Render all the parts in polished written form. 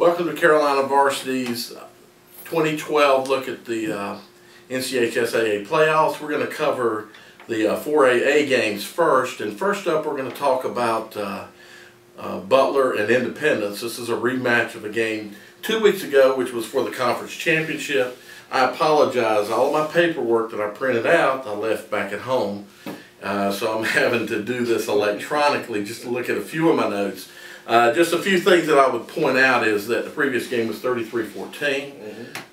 Welcome to Carolina Varsity's 2012 look at the NCHSAA playoffs. We're going to cover the 4AA games first. And first up, we're going to talk about Butler and Independence. This is a rematch of a game 2 weeks ago, which was for the conference championship. I apologize. All of my paperwork that I printed out, I left back at home. So I'm having to do this electronically just to look at a few of my notes. Just a few things that I would point out is that the previous game was 33-14.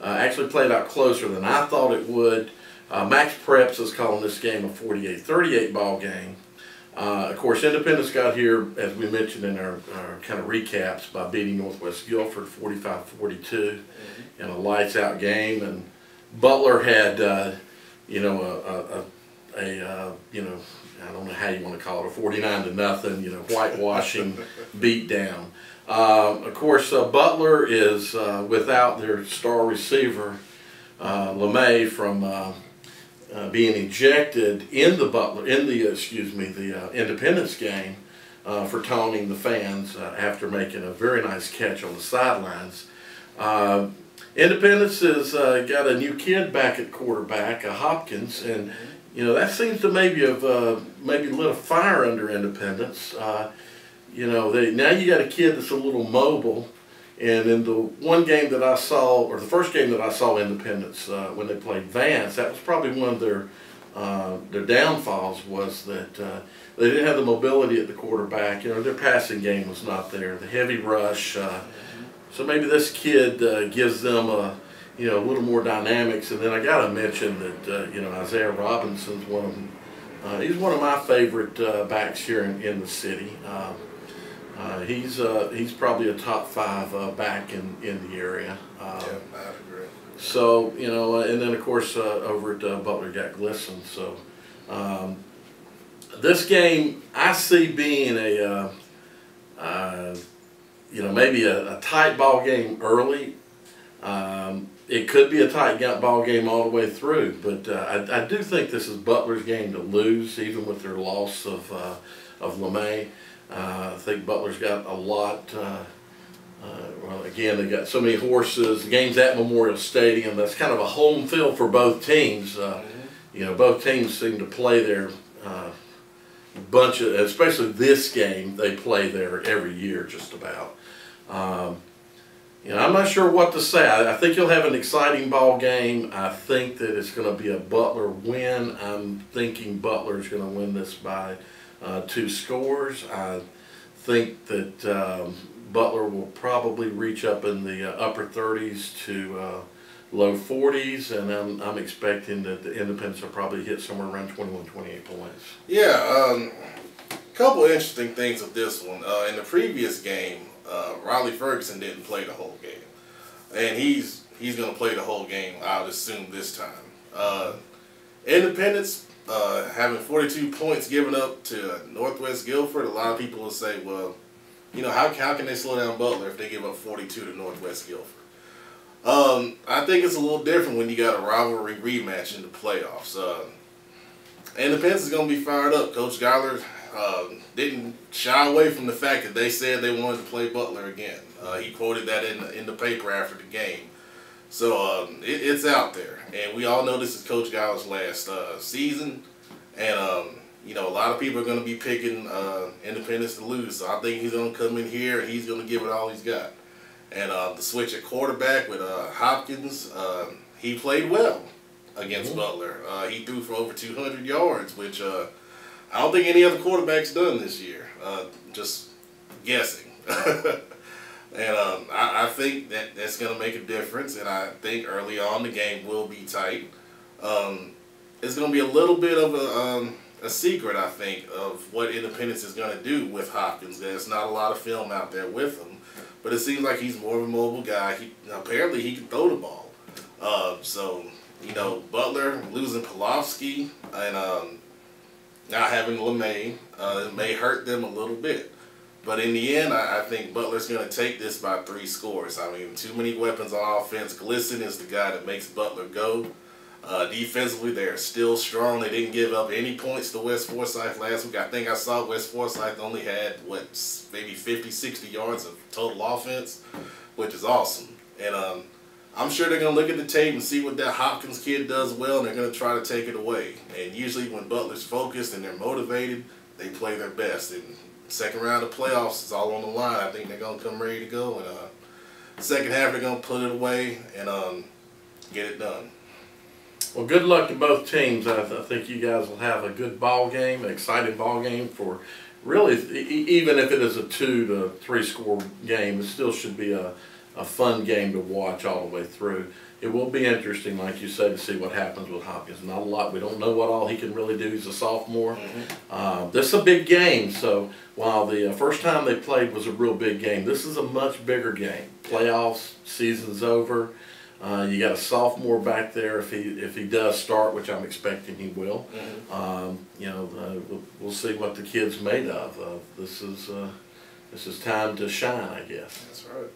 Actually played out closer than I thought it would. Max Preps is calling this game a 48-38 ball game. Of course, Independence got here, as we mentioned in our kind of recaps, by beating Northwest Guilford 45-42 in a lights-out game. And Butler had, I don't know how you want to call it, a 49-0, whitewashing beatdown. Of course, Butler is without their star receiver, LeMay, from being ejected in the Independence game for taunting the fans after making a very nice catch on the sidelines. Independence has got a new kid back at quarterback, Hopkins, and that seems to maybe have lit a fire under Independence. Now you got a kid that's a little mobile, and in the one game that I saw, or the first game that I saw Independence when they played Vance, that was probably one of their downfalls, was that they didn't have the mobility at the quarterback. Their passing game was not there, the heavy rush. So maybe this kid gives them a little more dynamics. And then I got to mention that Isaiah Robinson's one of them. He's one of my favorite backs here in the city. He's probably a top 5 back in the area. Yeah, I agree. So and then of course over at Butler got Glisson. So this game I see being maybe a tight ball game early. It could be a tight ball game all the way through, but I do think this is Butler's game to lose, even with their loss of LeMay. I think Butler's got a lot. Well, again, they've got so many horses. The game's at Memorial Stadium. That's kind of a home field for both teams. Both teams seem to play there bunch of, especially this game, they play there every year just about. I'm not sure what to say. I think you'll have an exciting ball game. I think that it's going to be a Butler win. I'm thinking Butler's going to win this by 2 scores. I think that Butler will probably reach up in the upper 30s to low 40s, and I'm expecting that the Independence will probably hit somewhere around 21, 28 points. Yeah, a couple of interesting things with this one. In the previous game, Riley Ferguson didn't play the whole game, and he's going to play the whole game, I would assume, this time. Independence having 42 points given up to Northwest Guilford. A lot of people will say, well, how can they slow down Butler if they give up 42 to Northwest Guilford? I think it's a little different when you got a rivalry rematch in the playoffs. Independence is going to be fired up. Coach Geiler didn't shy away from the fact that they said they wanted to play Butler again. He quoted that in the paper after the game. So it's out there. And we all know this is Coach Geiler's last season. And, a lot of people are going to be picking Independence to lose. So I think he's going to come in here and he's going to give it all he's got. And the switch at quarterback with Hopkins, he played well against Butler. He threw for over 200 yards, which I don't think any other quarterback's done this year. Just guessing. And I think that's going to make a difference. And I think early on the game will be tight. It's going to be a little bit of a secret, I think, of what Independence is going to do with Hopkins. There's not a lot of film out there with him. But it seems like he's more of a mobile guy. Apparently he can throw the ball. Butler losing Pulofsky and not having LeMay, it may hurt them a little bit. But in the end, I think Butler's going to take this by 3 scores. I mean, too many weapons on offense. Glisson is the guy that makes Butler go. Defensively, they're still strong. They didn't give up any points to West Forsyth last week. I think I saw West Forsyth only had, maybe 50, 60 yards of total offense, which is awesome. And I'm sure they're going to look at the tape and see what that Hopkins kid does well, and they're going to try to take it away. And usually when Butler's focused and they're motivated, they play their best. And second round of playoffs is all on the line. I think they're going to come ready to go. And the second half, they're going to put it away and get it done. Well, good luck to both teams. I think you guys will have a good ball game, an exciting ball game for really, even if it is a 2 to 3 score game, it still should be a fun game to watch all the way through. It will be interesting, like you said, to see what happens with Hopkins. Not a lot. We don't know what all he can really do. He's a sophomore. This is a big game. So while the first time they played was a real big game, this is a much bigger game. Playoffs, season's over. You got a sophomore back there if he does start, which I'm expecting he will. You know, we'll see what the kid's made of. This is time to shine, I guess. That's right.